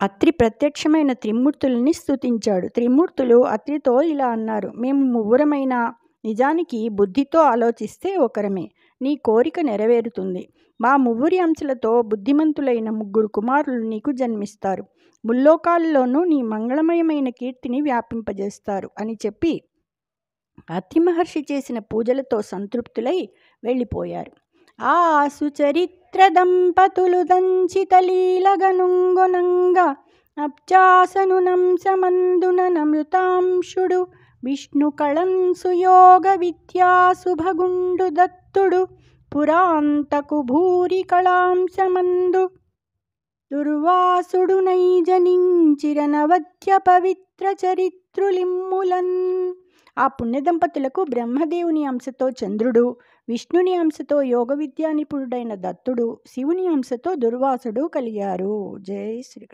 అత్రి ప్రత్యక్షమైన త్రిమూర్తుల్ని స్తుతించాడు. త్రిమూర్తులు అత్రితో ఇలా అన్నారు: మేము ముగ్గురమైనా నిజానికి బుద్ధితో ఆలోచిస్తే ఒకరమే. నీ కోరిక నెరవేరుతుంది. మా ముగ్గురి అంశలతో బుద్ధిమంతులైన ముగ్గురు కుమారులు నీకు జన్మిస్తారు. ముల్లోకాల్లోనూ నీ మంగళమయమైన కీర్తిని వ్యాపింపజేస్తారు అని చెప్పి అత్రి మహర్షి చేసిన పూజలతో సంతృప్తులై వెళ్ళిపోయారు. ఆ సుచరిత్ర దంపతులు దంచితలీలగనుంగొనంగా అబ్జాసనునంశమందున నమృతాంశుడు విష్ణు కళంసు యోగ విద్యాసుభగుండు దత్తుడు పురాంతకు భూరి కళాంశమందు దుర్వాసుడు నైజనించిరనవద్య పవిత్ర చరిత్రులిమ్ములన్. ఆ పుణ్యదంపతులకు బ్రహ్మదేవుని అంశతో చంద్రుడు, విష్ణుని అంశతో యోగ విద్యా నిపుణుడైన దత్తుడు, శివుని అంశతో దుర్వాసుడు కలిగారు. జై శ్రీకృష్ణ.